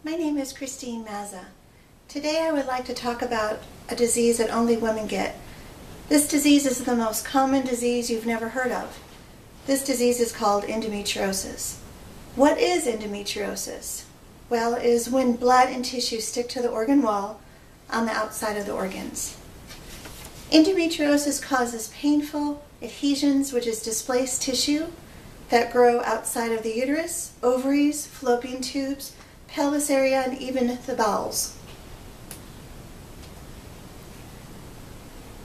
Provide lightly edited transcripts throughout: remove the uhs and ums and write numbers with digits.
My name is Christine Mazza. Today I would like to talk about a disease that only women get. This disease is the most common disease you've never heard of. This disease is called endometriosis. What is endometriosis? Well, it is when blood and tissue stick to the organ wall on the outside of the organs. Endometriosis causes painful adhesions, which is displaced tissue, that grow outside of the uterus, ovaries, fallopian tubes, pelvis area, and even the bowels.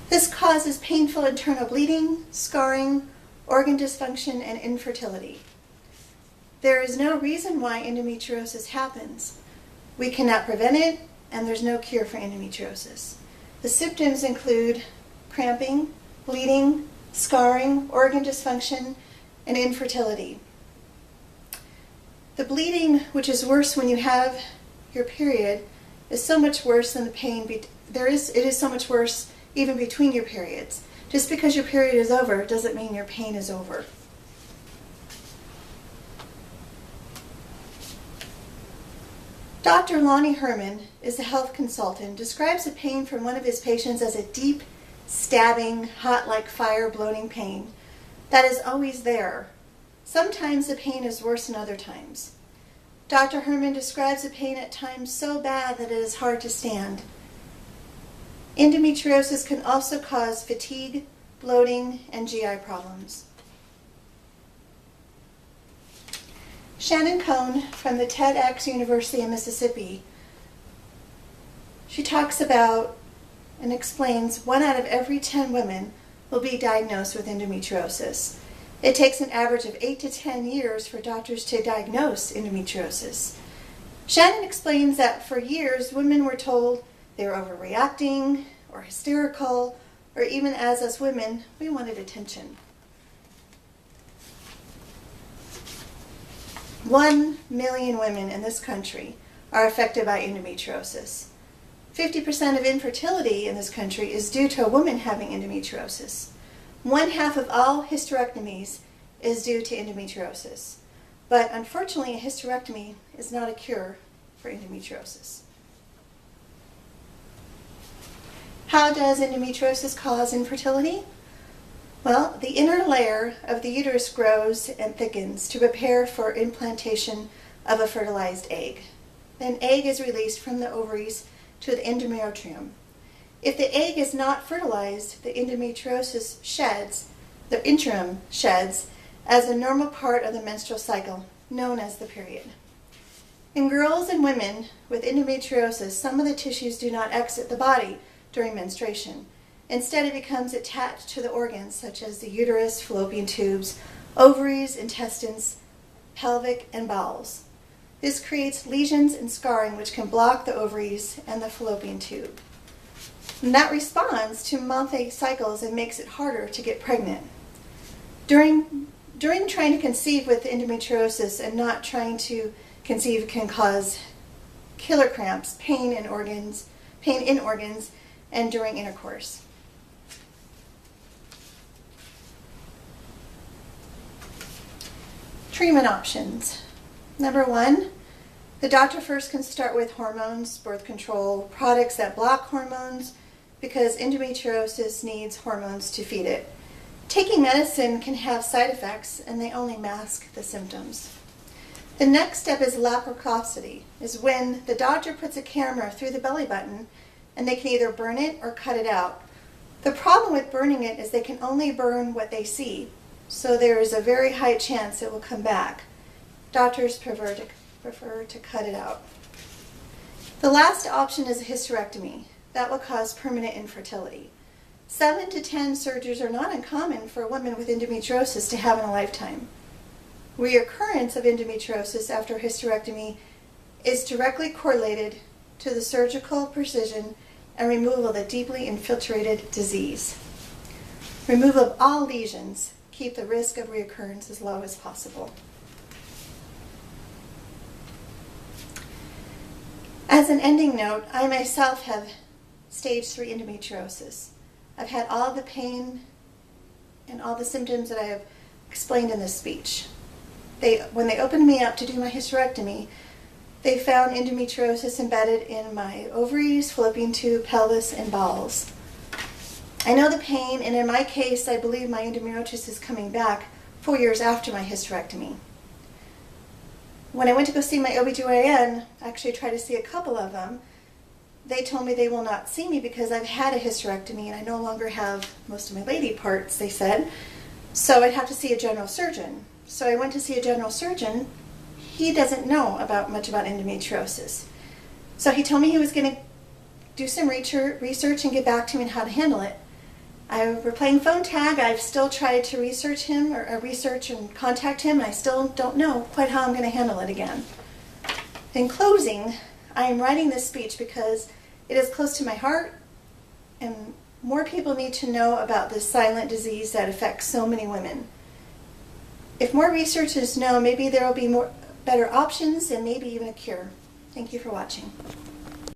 This causes painful internal bleeding, scarring, organ dysfunction, and infertility. There is no reason why endometriosis happens. We cannot prevent it, and there's no cure for endometriosis. The symptoms include cramping, bleeding, scarring, organ dysfunction, and infertility. The bleeding, which is worse when you have your period, is so much worse than the pain. It is so much worse even between your periods. Just because your period is over doesn't mean your pain is over. Dr. Lonnie Herman is a health consultant, describes the pain from one of his patients as a deep, stabbing, hot like fire bloating pain that is always there. Sometimes the pain is worse than other times. Dr. Herman describes the pain at times so bad that it is hard to stand. Endometriosis can also cause fatigue, bloating, and GI problems. Shannon Cohn from the TEDx University in Mississippi, she talks about and explains 1 out of every 10 women will be diagnosed with endometriosis. It takes an average of 8 to 10 years for doctors to diagnose endometriosis. Shannon explains that for years women were told they were overreacting or hysterical, or even as us women, we wanted attention. 1 million women in this country are affected by endometriosis. 50% of infertility in this country is due to a woman having endometriosis. 1/2 of all hysterectomies is due to endometriosis. But unfortunately, a hysterectomy is not a cure for endometriosis. How does endometriosis cause infertility? Well, the inner layer of the uterus grows and thickens to prepare for implantation of a fertilized egg. An egg is released from the ovaries to the endometrium. If the egg is not fertilized, the endometriosis sheds, the interim sheds, as a normal part of the menstrual cycle, known as the period. In girls and women with endometriosis, some of the tissues do not exit the body during menstruation. Instead, it becomes attached to the organs such as the uterus, fallopian tubes, ovaries, intestines, pelvic, and bowels. This creates lesions and scarring which can block the ovaries and the fallopian tube. And that responds to monthly cycles and makes it harder to get pregnant. During trying to conceive with endometriosis and not trying to conceive can cause killer cramps, pain in organs, and during intercourse. Treatment options. Number 1, the doctor first can start with hormones, birth control, products that block hormones, because endometriosis needs hormones to feed it. Taking medicine can have side effects, and they only mask the symptoms. The next step is laparoscopy, is when the doctor puts a camera through the belly button, and they can either burn it or cut it out. The problem with burning it is they can only burn what they see, so there is a very high chance it will come back. Doctors prefer to cut it out. The last option is a hysterectomy. That will cause permanent infertility. 7 to 10 surgeries are not uncommon for a woman with endometriosis to have in a lifetime. Reoccurrence of endometriosis after hysterectomy is directly correlated to the surgical precision and removal of the deeply infiltrated disease. Removal of all lesions keep the risk of reoccurrence as low as possible. As an ending note, I myself have stage 3 endometriosis. I've had all the pain and all the symptoms that I have explained in this speech. When they opened me up to do my hysterectomy, They found endometriosis embedded in my ovaries, fallopian tube, pelvis, and bowels. I know the pain, and in my case, I believe my endometriosis is coming back 4 years after my hysterectomy. When I went to go see my OBGYN, actually I tried to see a couple of them, they told me they will not see me because I've had a hysterectomy and I no longer have most of my lady parts, they said. So I'd have to see a general surgeon. So I went to see a general surgeon. He doesn't know much about endometriosis. So he told me he was going to do some research and get back to me on how to handle it. We're playing phone tag. I've still tried to research him or research and contact him, and I still don't know quite how I'm going to handle it again. In closing, I am writing this speech because it is close to my heart, and more people need to know about this silent disease that affects so many women. If more researchers know, maybe there will be better options and maybe even a cure. Thank you for watching.